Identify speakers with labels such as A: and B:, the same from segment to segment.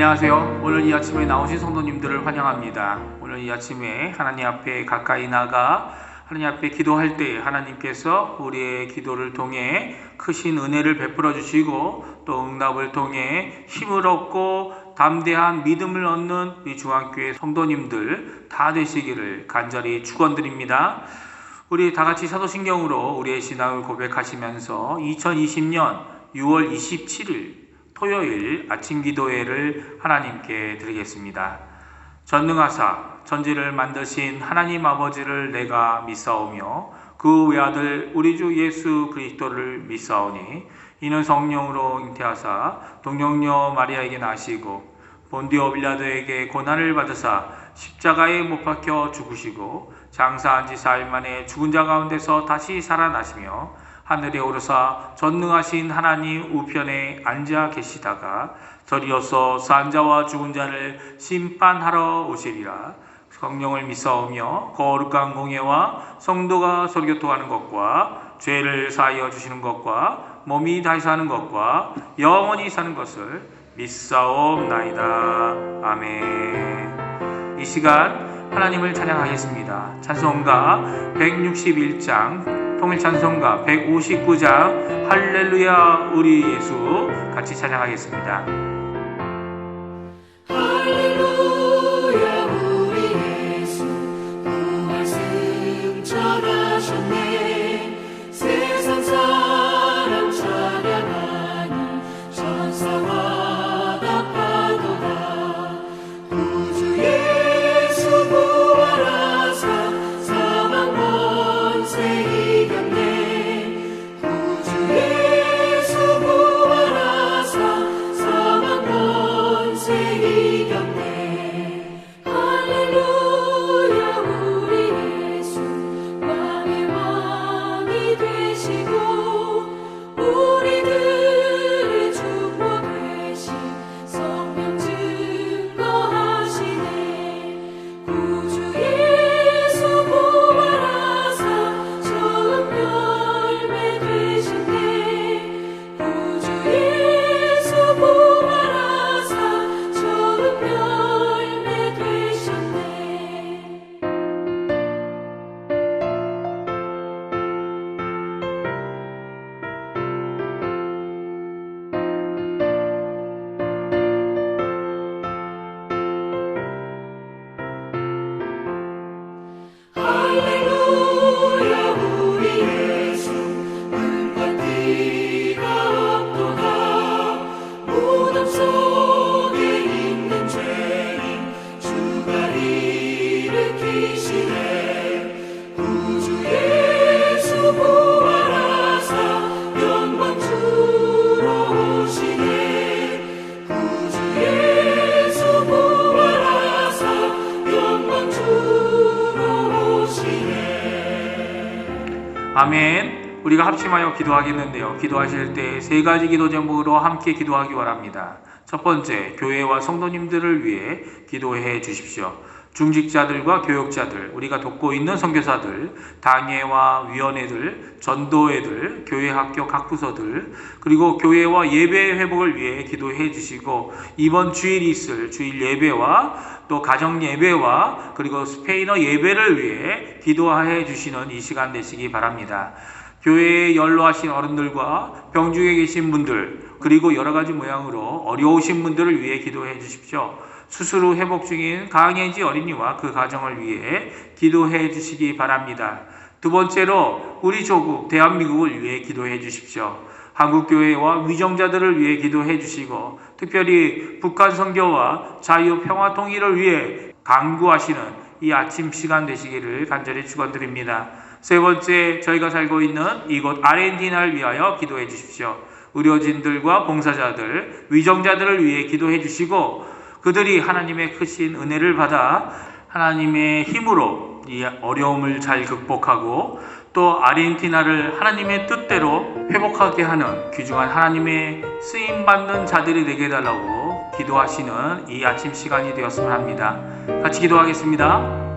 A: 안녕하세요. 오늘 이 아침에 나오신 성도님들을 환영합니다. 오늘 이 아침에 하나님 앞에 가까이 나가 하나님 앞에 기도할 때 하나님께서 우리의 기도를 통해 크신 은혜를 베풀어 주시고 또 응답을 통해 힘을 얻고 담대한 믿음을 얻는 우리 중앙교회 성도님들 다 되시기를 간절히 축원드립니다. 우리 다 같이 사도신경으로 우리의 신앙을 고백하시면서 2020년 6월 27일 토요일 아침 기도회를 하나님께 드리겠습니다. 전능하사 천지를 만드신 하나님 아버지를 내가 믿사오며 그 외아들 우리 주 예수 그리스도를 믿사오니 이는 성령으로 잉태하사 동정녀 마리아에게 나시고 본디오 빌라도에게 고난을 받으사 십자가에 못 박혀 죽으시고 장사한 지 4일 만에 죽은 자 가운데서 다시 살아나시며 하늘에 오르사 전능하신 하나님 우편에 앉아 계시다가 저리어서 산 자와 죽은 자를 심판하러 오시리라. 성령을 믿사오며 거룩한 공예와 성도가 설교토하는 것과 죄를 사하여 주시는 것과 몸이 다시 사는 것과 영원히 사는 것을 믿사옵나이다. 아멘. 이 시간 하나님을 찬양하겠습니다. 찬송가 161장 통일찬송가 159장 할렐루야 우리 예수 같이 찬양하겠습니다.
B: 할렐루야 우리 예수 부활 승천하셨네. 세상 사람 찬양하니 천사와 답하도다. 구주 예수 부활하사 사망 권세
A: 아멘. 우리가 합심하여 기도하겠는데요. 기도하실 때 세 가지 기도 제목으로 함께 기도하기 바랍니다. 첫 번째, 교회와 성도님들을 위해 기도해 주십시오. 중직자들과 교역자들, 우리가 돕고 있는 선교사들, 당회와 위원회들, 전도회들, 교회 학교 각 부서들, 그리고 교회와 예배 회복을 위해 기도해 주시고 이번 주일이 있을 주일 예배와 또 가정 예배와 그리고 스페인어 예배를 위해 기도해 주시는 이 시간 되시기 바랍니다. 교회에 연로하신 어른들과 병중에 계신 분들, 그리고 여러 가지 모양으로 어려우신 분들을 위해 기도해 주십시오. 수술 후 회복 중인 강혜지 어린이와 그 가정을 위해 기도해 주시기 바랍니다. 두 번째로 우리 조국 대한민국을 위해 기도해 주십시오. 한국교회와 위정자들을 위해 기도해 주시고 특별히 북한 선교와 자유 평화 통일을 위해 강구하시는 이 아침 시간 되시기를 간절히 축원드립니다. 세 번째, 저희가 살고 있는 이곳 아르헨티나를 위하여 기도해 주십시오. 의료진들과 봉사자들, 위정자들을 위해 기도해 주시고 그들이 하나님의 크신 은혜를 받아 하나님의 힘으로 이 어려움을 잘 극복하고 또 아르헨티나를 하나님의 뜻대로 회복하게 하는 귀중한 하나님의 쓰임받는 자들이 되게 해달라고 기도하시는 이 아침 시간이 되었으면 합니다. 같이 기도하겠습니다.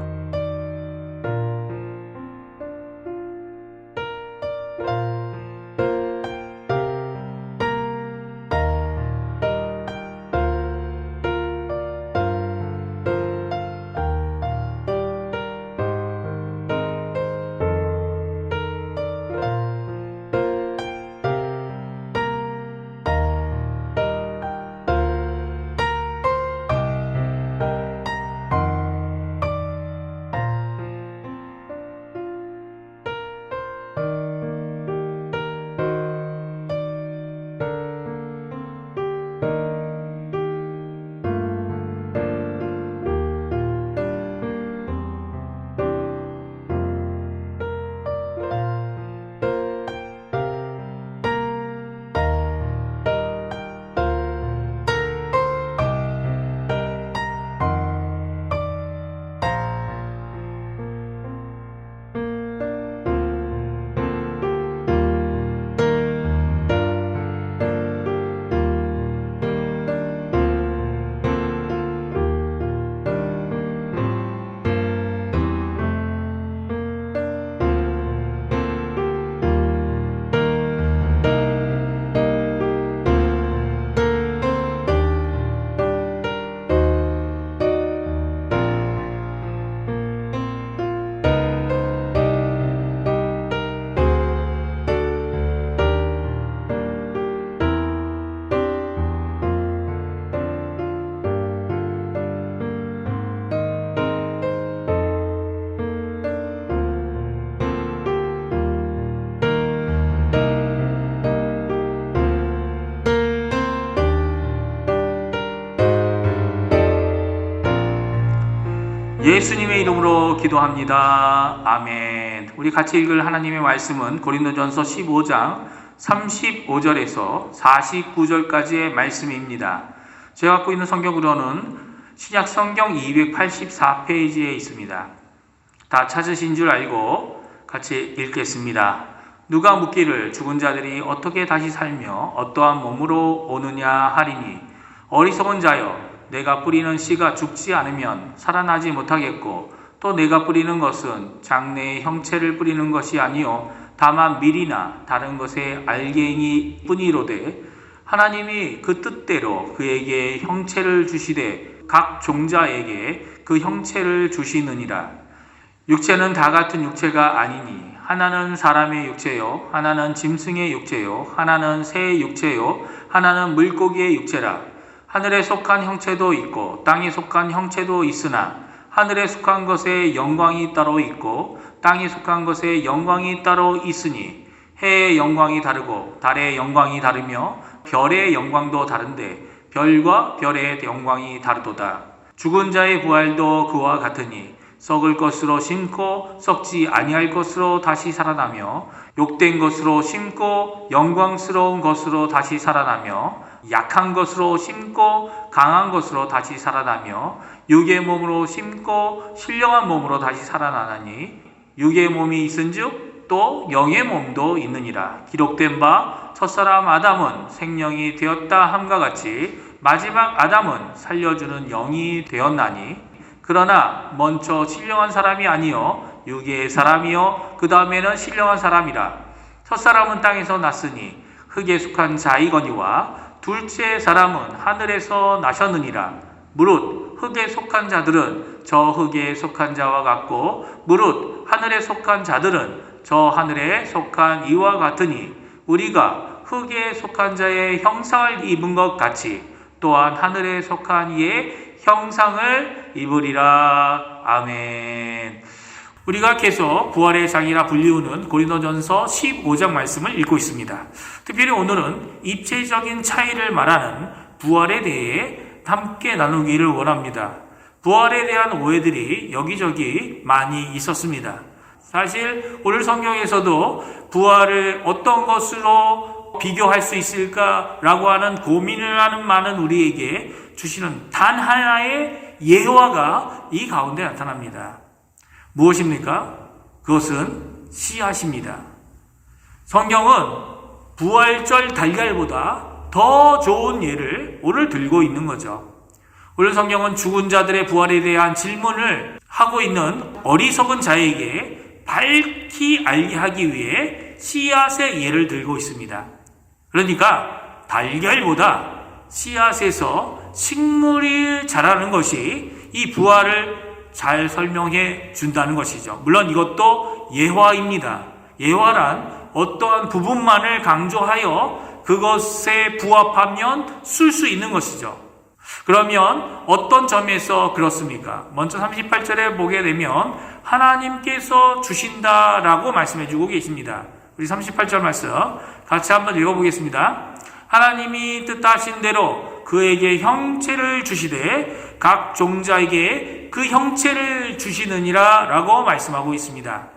A: 예수님의 이름으로 기도합니다. 아멘. 우리 같이 읽을 하나님의 말씀은 고린도전서 15장 35절에서 49절까지의 말씀입니다. 제가 갖고 있는 성경으로는 신약 성경 284페이지에 있습니다. 다 찾으신 줄 알고 같이 읽겠습니다. 누가 묻기를 죽은 자들이 어떻게 다시 살며 어떠한 몸으로 오느냐 하리니 어리석은 자여 내가 뿌리는 씨가 죽지 않으면 살아나지 못하겠고 또 내가 뿌리는 것은 장래의 형체를 뿌리는 것이 아니요 다만 밀이나 다른 것의 알갱이 뿐이로되 하나님이 그 뜻대로 그에게 형체를 주시되 각 종자에게 그 형체를 주시느니라. 육체는 다 같은 육체가 아니니 하나는 사람의 육체요 하나는 짐승의 육체요 하나는 새의 육체요 하나는 물고기의 육체라. 하늘에 속한 형체도 있고 땅에 속한 형체도 있으나 하늘에 속한 것에 영광이 따로 있고 땅에 속한 것에 영광이 따로 있으니 해의 영광이 다르고 달의 영광이 다르며 별의 영광도 다른데 별과 별의 영광이 다르도다. 죽은 자의 부활도 그와 같으니 썩을 것으로 심고 썩지 아니할 것으로 다시 살아나며 욕된 것으로 심고 영광스러운 것으로 다시 살아나며 약한 것으로 심고 강한 것으로 다시 살아나며 육의 몸으로 심고 신령한 몸으로 다시 살아나나니 육의 몸이 있은즉 또 영의 몸도 있느니라. 기록된 바 첫사람 아담은 생명이 되었다 함과 같이 마지막 아담은 살려주는 영이 되었나니 그러나 먼저 신령한 사람이 아니요 육의 사람이요 그 다음에는 신령한 사람이라. 첫사람은 땅에서 났으니 흙에 속한 자이거니와 둘째 사람은 하늘에서 나셨느니라. 무릇 흙에 속한 자들은 저 흙에 속한 자와 같고 무릇 하늘에 속한 자들은 저 하늘에 속한 이와 같으니 우리가 흙에 속한 자의 형상을 입은 것 같이 또한 하늘에 속한 이의 형상을 입으리라. 아멘. 우리가 계속 부활의 장이라 불리우는 고린도전서 15장 말씀을 읽고 있습니다. 특별히 오늘은 입체적인 차이를 말하는 부활에 대해 함께 나누기를 원합니다. 부활에 대한 오해들이 여기저기 많이 있었습니다. 사실 오늘 성경에서도 부활을 어떤 것으로 비교할 수 있을까라고 하는 고민을 하는 많은 우리에게 주시는 단 하나의 예화가 이 가운데 나타납니다. 무엇입니까? 그것은 씨앗입니다. 성경은 부활절 달걀보다 더 좋은 예를 오늘 들고 있는 거죠. 오늘 성경은 죽은 자들의 부활에 대한 질문을 하고 있는 어리석은 자에게 밝히 알게 하기 위해 씨앗의 예를 들고 있습니다. 그러니까 달걀보다 씨앗에서 식물이 자라는 것이 이 부활을 잘 설명해 준다는 것이죠. 물론 이것도 예화입니다. 예화란 어떠한 부분만을 강조하여 그것에 부합하면 쓸 수 있는 것이죠. 그러면 어떤 점에서 그렇습니까? 먼저 38절에 보게 되면 하나님께서 주신다라고 말씀해 주고 계십니다. 우리 38절 말씀 같이 한번 읽어보겠습니다. 하나님이 뜻하신 대로 그에게 형체를 주시되 각 종자에게 그 형체를 주시느니라 라고 말씀하고 있습니다.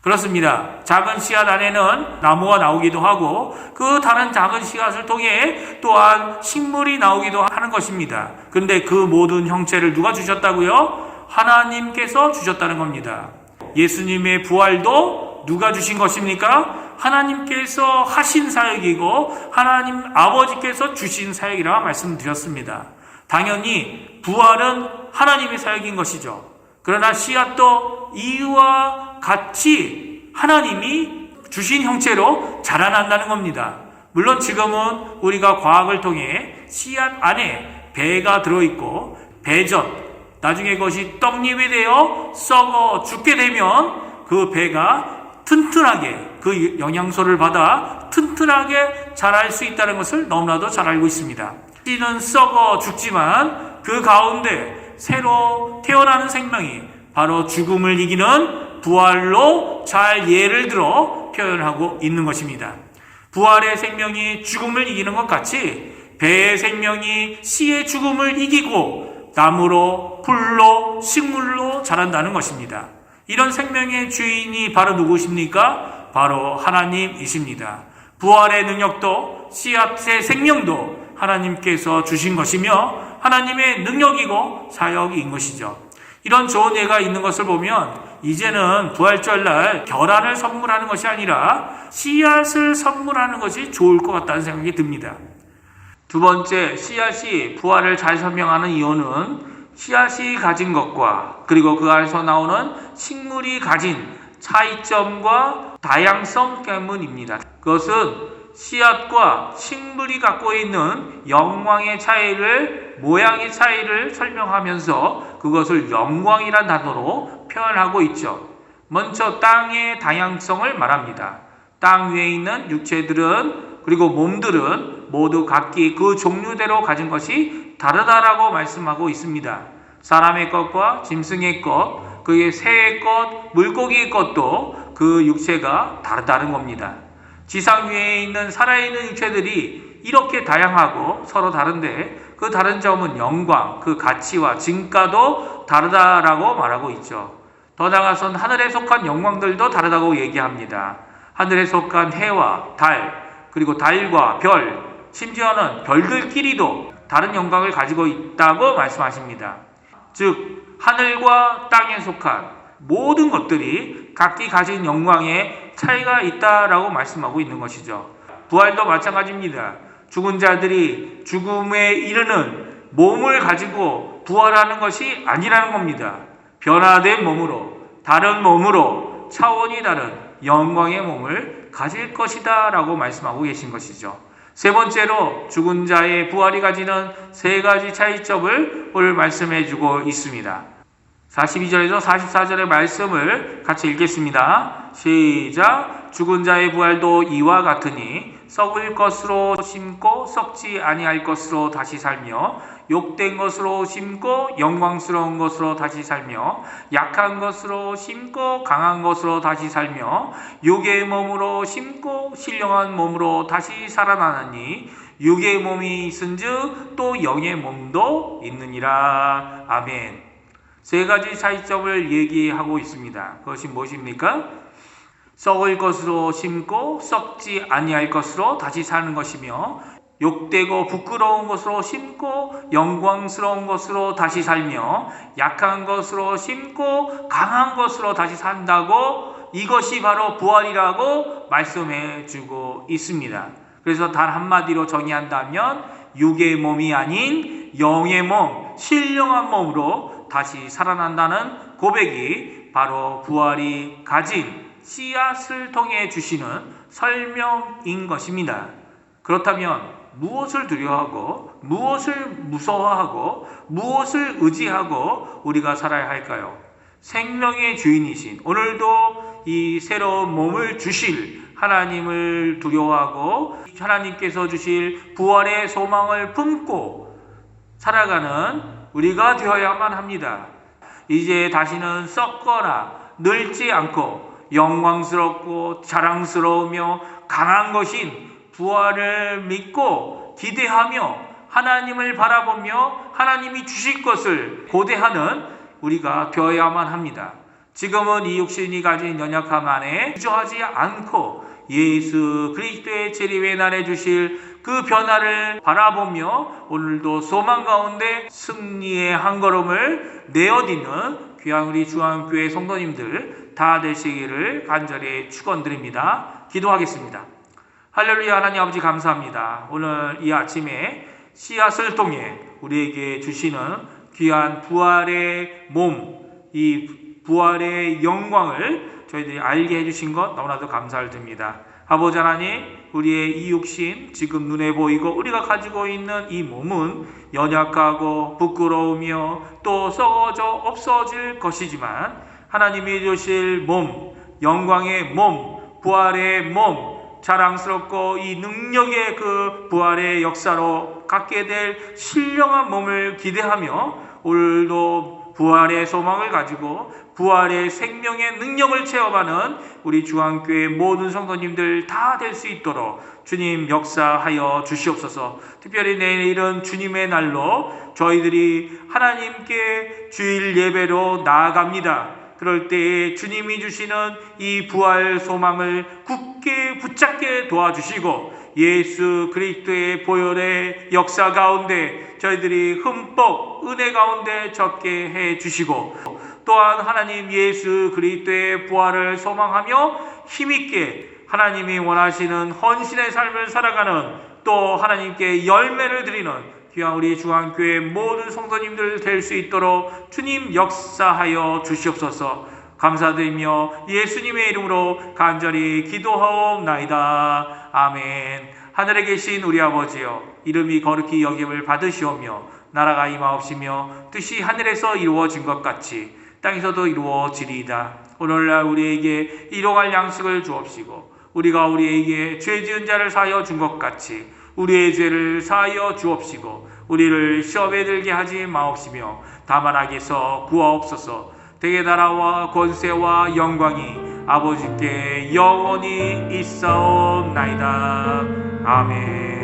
A: 그렇습니다. 작은 씨앗 안에는 나무가 나오기도 하고 그 다른 작은 씨앗을 통해 또한 식물이 나오기도 하는 것입니다. 그런데 그 모든 형체를 누가 주셨다고요? 하나님께서 주셨다는 겁니다. 예수님의 부활도 누가 주신 것입니까? 하나님께서 하신 사역이고 하나님 아버지께서 주신 사역이라고 말씀드렸습니다. 당연히 부활은 하나님의 사역인 것이죠. 그러나 씨앗도 이와 같이 하나님이 주신 형체로 자라난다는 겁니다. 물론 지금은 우리가 과학을 통해 씨앗 안에 배가 들어있고 배젖, 나중에 그것이 떡잎이 되어 썩어 죽게 되면 그 배가 튼튼하게 그 영양소를 받아 튼튼하게 자랄 수 있다는 것을 너무나도 잘 알고 있습니다. 씨는 썩어 죽지만 그 가운데 새로 태어나는 생명이 바로 죽음을 이기는 부활로 잘 예를 들어 표현하고 있는 것입니다. 부활의 생명이 죽음을 이기는 것 같이 배의 생명이 씨의 죽음을 이기고 나무로 풀로 식물로 자란다는 것입니다. 이런 생명의 주인이 바로 누구십니까? 바로 하나님이십니다. 부활의 능력도 씨앗의 생명도 하나님께서 주신 것이며 하나님의 능력이고 사역인 것이죠. 이런 좋은 예가 있는 것을 보면 이제는 부활절날 계란을 선물하는 것이 아니라 씨앗을 선물하는 것이 좋을 것 같다는 생각이 듭니다. 두 번째, 씨앗이 부활을 잘 설명하는 이유는 씨앗이 가진 것과 그리고 그 안에서 나오는 식물이 가진 차이점과 다양성 때문입니다. 그것은 씨앗과 식물이 갖고 있는 영광의 차이를, 모양의 차이를 설명하면서 그것을 영광이라는 단어로 표현하고 있죠. 먼저 땅의 다양성을 말합니다. 땅 위에 있는 육체들은 그리고 몸들은 모두 각기 그 종류대로 가진 것이 다르다라고 말씀하고 있습니다. 사람의 것과 짐승의 것, 그의 새의 것, 물고기의 것도 그 육체가 다르다는 겁니다. 지상 위에 있는 살아있는 육체들이 이렇게 다양하고 서로 다른데 그 다른 점은 영광, 그 가치와 진가도 다르다라고 말하고 있죠. 더 나아가선 하늘에 속한 영광들도 다르다고 얘기합니다. 하늘에 속한 해와 달, 그리고 달과 별, 심지어는 별들끼리도 다른 영광을 가지고 있다고 말씀하십니다. 즉 하늘과 땅에 속한 모든 것들이 각기 가진 영광에 차이가 있다라고 말씀하고 있는 것이죠. 부활도 마찬가지입니다. 죽은 자들이 죽음에 이르는 몸을 가지고 부활하는 것이 아니라는 겁니다. 변화된 몸으로, 다른 몸으로 차원이 다른 영광의 몸을 가질 것이다 라고 말씀하고 계신 것이죠. 세 번째로 죽은 자의 부활이 가지는 세 가지 차이점을 오늘 말씀해 주고 있습니다. 42절에서 44절의 말씀을 같이 읽겠습니다. 시작. 죽은 자의 부활도 이와 같으니 썩을 것으로 심고 썩지 아니할 것으로 다시 살며 욕된 것으로 심고 영광스러운 것으로 다시 살며 약한 것으로 심고 강한 것으로 다시 살며 육의 몸으로 심고 신령한 몸으로 다시 살아나느니 육의 몸이 있은즉 또 영의 몸도 있느니라. 아멘. 세 가지 차이점을 얘기하고 있습니다. 그것이 무엇입니까? 썩을 것으로 심고 썩지 아니할 것으로 다시 사는 것이며 욕되고 부끄러운 것으로 심고 영광스러운 것으로 다시 살며 약한 것으로 심고 강한 것으로 다시 산다고, 이것이 바로 부활이라고 말씀해 주고 있습니다. 그래서 단 한마디로 정의한다면 육의 몸이 아닌 영의 몸, 신령한 몸으로 다시 살아난다는 고백이 바로 부활이 가진 씨앗을 통해 주시는 설명인 것입니다. 그렇다면 무엇을 두려워하고 무엇을 무서워하고 무엇을 의지하고 우리가 살아야 할까요? 생명의 주인이신, 오늘도 이 새로운 몸을 주실 하나님을 두려워하고 하나님께서 주실 부활의 소망을 품고 살아가는 우리가 되어야만 합니다. 이제 다시는 썩거나 늙지 않고 영광스럽고 자랑스러우며 강한 것인 부활을 믿고 기대하며 하나님을 바라보며 하나님이 주실 것을 고대하는 우리가 되어야만 합니다. 지금은 이 육신이 가진 연약함 안에 주저하지 않고 예수 그리스도의 재림의 날에 주실 그 변화를 바라보며 오늘도 소망 가운데 승리의 한 걸음을 내어딛는 귀한 우리 중앙교회 성도님들 다 되시기를 간절히 축원드립니다. 기도하겠습니다. 할렐루야. 하나님 아버지 감사합니다. 오늘 이 아침에 씨앗을 통해 우리에게 주시는 귀한 부활의 몸, 이 부활의 영광을 저희들이 알게 해주신 것 너무나도 감사를 드립니다. 아버지 하나님, 우리의 이 육신 지금 눈에 보이고 우리가 가지고 있는 이 몸은 연약하고 부끄러우며 또 썩어져 없어질 것이지만 하나님이 주실 몸, 영광의 몸, 부활의 몸, 자랑스럽고 이 능력의 그 부활의 역사로 갖게 될 신령한 몸을 기대하며 오늘도 부활의 소망을 가지고 부활의 생명의 능력을 체험하는 우리 중앙교회 모든 성도님들 다 될 수 있도록 주님 역사하여 주시옵소서. 특별히 내일은 주님의 날로 저희들이 하나님께 주일 예배로 나아갑니다. 그럴 때에 주님이 주시는 이 부활 소망을 굳게 붙잡게 도와주시고 예수 그리스도의 보혈의 역사 가운데 저희들이 흠뻑 은혜 가운데 적게 해주시고 또한 하나님 예수 그리스도의 부활을 소망하며 힘있게 하나님이 원하시는 헌신의 삶을 살아가는 또 하나님께 열매를 드리는 귀한 우리 중앙교회 모든 성도님들 될 수 있도록 주님 역사하여 주시옵소서. 감사드리며 예수님의 이름으로 간절히 기도하옵나이다. 아멘. 하늘에 계신 우리 아버지여, 이름이 거룩히 여김을 받으시오며 나라가 임하옵시며 뜻이 하늘에서 이루어진 것 같이 땅에서도 이루어지리이다. 오늘날 우리에게 일용할 양식을 주옵시고 우리가 우리에게 죄 지은 자를 사하여 준 것 같이 우리의 죄를 사하여 주옵시고 우리를 시험에 들게 하지 마옵시며 다만 악에서 구하옵소서. 대개 나라와 권세와 영광이 아버지께 영원히 있사옵나이다. 아멘.